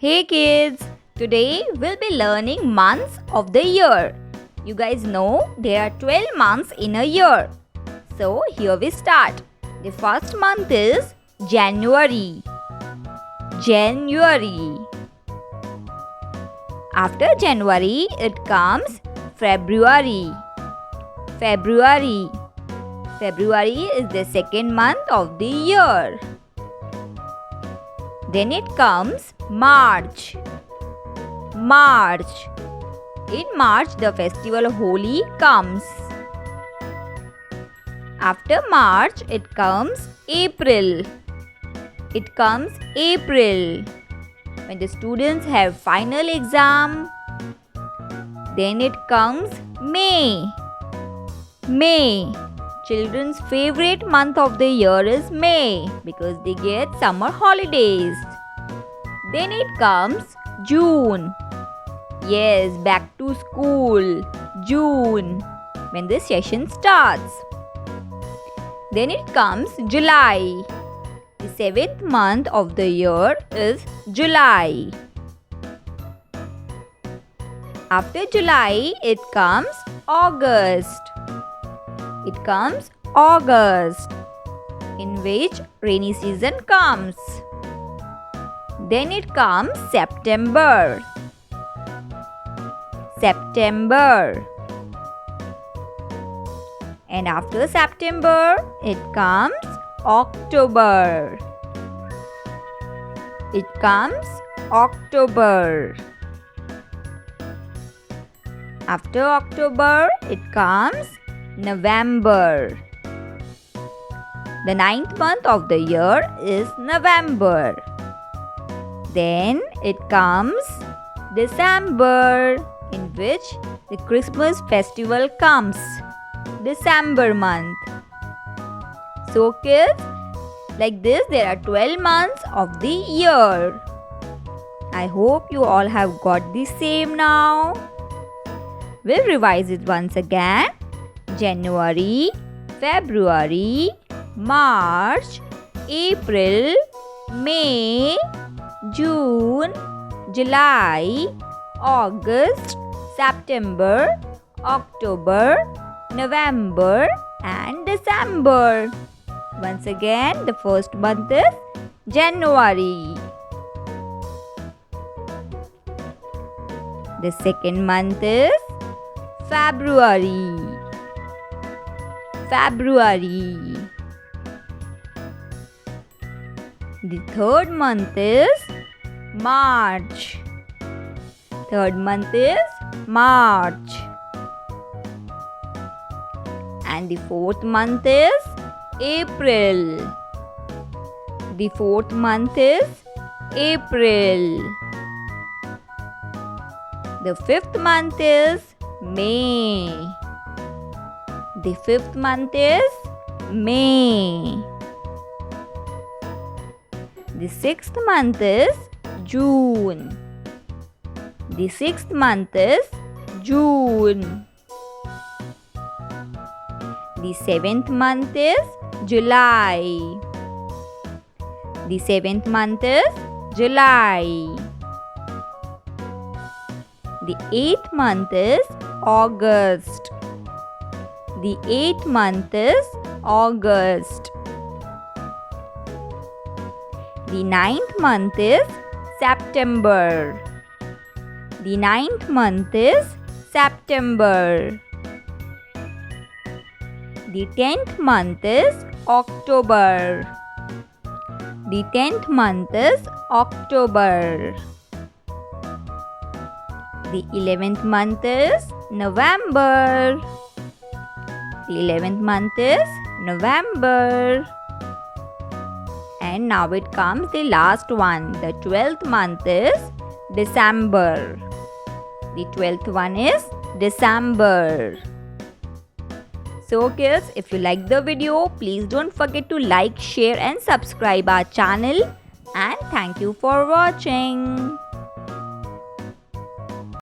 Hey kids, today we'll be learning months of the year. You guys know there are 12 months in a year. So here we start. The first month is January. January. After January, it comes February. February. February is the second month of the year. Then it comes March. March. In March, the festival Holi comes. After March, it comes April. It comes April, when the students have final exam. Then it comes May. May. Children's favorite month of the year is May because they get summer holidays. Then it comes June. Yes, back to school. June, when the session starts. Then it comes July. The seventh month of the year is July. After July, it comes August. It comes August, in which rainy season comes. Then it comes September. September. And after September, it comes October. It comes October. After October, it comes November. The ninth month of the year is November. Then it comes December, in which the Christmas festival comes. December month. So kids, like this there are 12 months of the year. I hope you all have got the same now. We'll revise it once again. January, February, March, April, May, June, July, August, September, October, November and December. Once again, the first month is January. The second month is February. February. The third month is March. Third month is March. And the fourth month is April. The fourth month is April. The fifth month is May. The fifth month is May. The sixth month is June. The sixth month is June. The seventh month is July. The seventh month is July. The eighth month is August. The eighth month is August. The ninth month is September. The ninth month is September. The 10th month is October. The 10th month is October. The 11th month is November. The 11th month is November. And now it comes the last one. The 12th month is December. The 12th one is December. So kids, if you like the video, please don't forget to like, share and subscribe our channel. And thank you for watching.